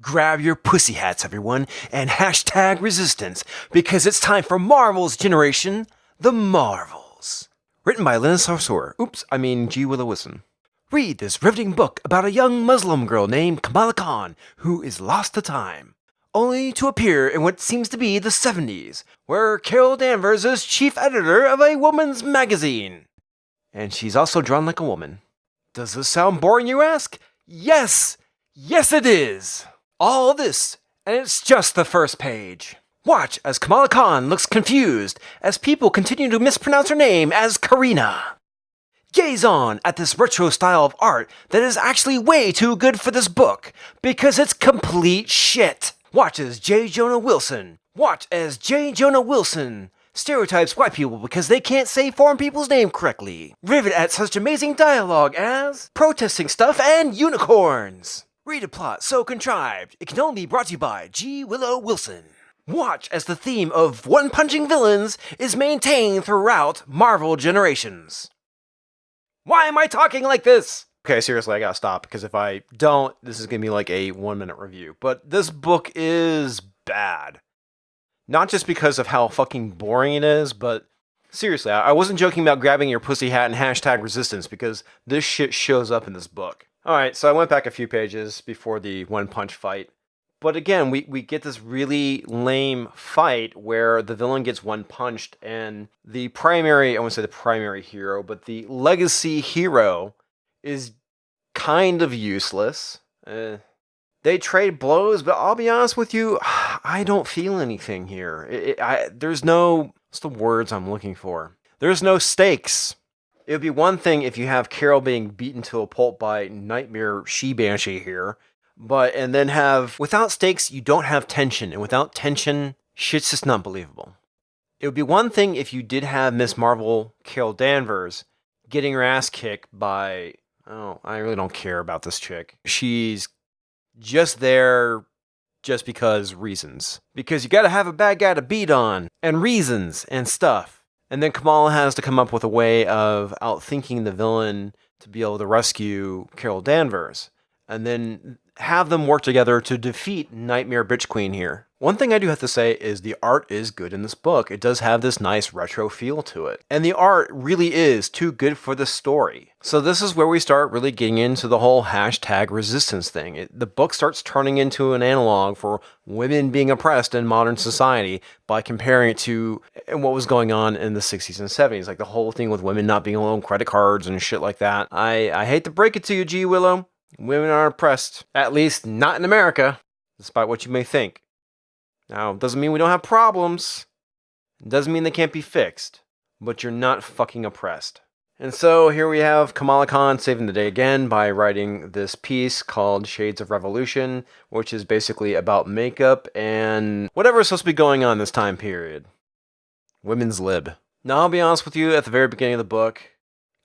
Grab your pussy hats, everyone, and hashtag resistance, because it's time for Marvel's generation, The Marvels. Written by Lynn Sarsour. G. Willow Wilson. Read this riveting book about a young Muslim girl named Kamala Khan who is lost to time, only to appear in what seems to be the 70s, where Carol Danvers is chief editor of a woman's magazine. And she's also drawn like a woman. Does this sound boring, you ask? Yes! Yes, it is! All this, and it's just the first page. Watch as Kamala Khan looks confused as people continue to mispronounce her name as Karina. Gaze on at this retro style of art that is actually way too good for this book because it's complete shit. Watch as J. Jonah Wilson stereotypes white people because they can't say foreign people's name correctly. Rivet at such amazing dialogue as protesting stuff and unicorns. Read a plot so contrived, it can only be brought to you by G. Willow Wilson. Watch as the theme of one-punching villains is maintained throughout Marvel generations. Why am I talking like this? Okay, seriously, I gotta stop, because if I don't, this is gonna be like a 1-minute review. But this book is bad. Not just because of how fucking boring it is, but seriously, I wasn't joking about grabbing your pussy hat and hashtag resistance, because this shit shows up in this book. Alright, so I went back a few pages before the one-punch fight. But again, we get this really lame fight where the villain gets one-punched, and the primary, I won't say the primary hero, but the legacy hero is kind of useless. They trade blows, but I'll be honest with you, I don't feel anything here. There's no, what's the words I'm looking for? There's no stakes. It would be one thing if you have Carol being beaten to a pulp by Nightmare She-Banshee here, and then without stakes, you don't have tension, and without tension, shit's just not believable. It would be one thing if you did have Miss Marvel, Carol Danvers, getting her ass kicked by, I really don't care about this chick. She's just there just because reasons. Because you gotta have a bad guy to beat on, and reasons, and stuff. And then Kamala has to come up with a way of outthinking the villain to be able to rescue Carol Danvers. And then have them work together to defeat Nightmare Bitch Queen here. One thing I do have to say is the art is good in this book. It does have this nice retro feel to it. And the art really is too good for the story. So this is where we start really getting into the whole hashtag resistance thing. The book starts turning into an analog for women being oppressed in modern society by comparing it to what was going on in the 60s and 70s. Like the whole thing with women not being allowed credit cards and shit like that. I hate to break it to you, G. Willow. Women are oppressed. At least not in America, despite what you may think. Now, it doesn't mean we don't have problems. It doesn't mean they can't be fixed. But you're not fucking oppressed. And so here we have Kamala Khan saving the day again by writing this piece called Shades of Revolution, which is basically about makeup and whatever is supposed to be going on this time period. Women's lib. Now, I'll be honest with you, at the very beginning of the book,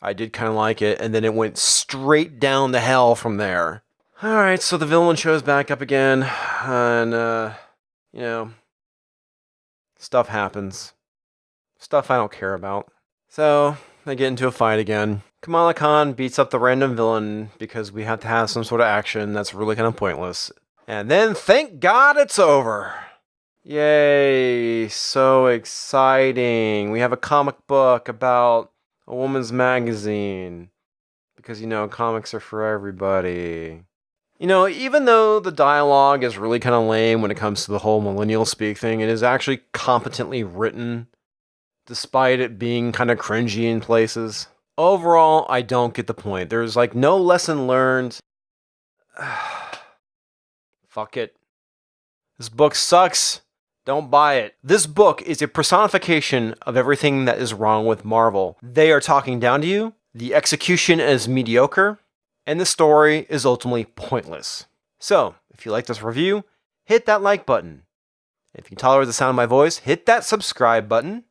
I did kind of like it, and then it went straight down to hell from there. Alright, so the villain shows back up again, and, stuff happens. Stuff I don't care about. So, they get into a fight again. Kamala Khan beats up the random villain because we have to have some sort of action that's really kind of pointless. And then, thank God, it's over! Yay, so exciting. We have a comic book about a woman's magazine. Because, comics are for everybody. Even though the dialogue is really kind of lame when it comes to the whole millennial speak thing, it is actually competently written, despite it being kind of cringy in places. Overall, I don't get the point. There's, no lesson learned. Fuck it. This book sucks. Don't buy it. This book is a personification of everything that is wrong with Marvel. They are talking down to you, the execution is mediocre, and the story is ultimately pointless. So, if you like this review, hit that like button. If you tolerate the sound of my voice, hit that subscribe button.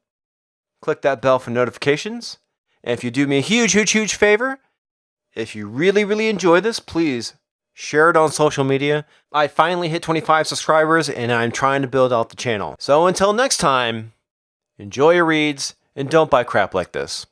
Click that bell for notifications. And if you do me a huge, huge, huge favor, if you really, really enjoy this, please share it on social media. I finally hit 25 subscribers, and I'm trying to build out the channel. So until next time, enjoy your reads, and don't buy crap like this.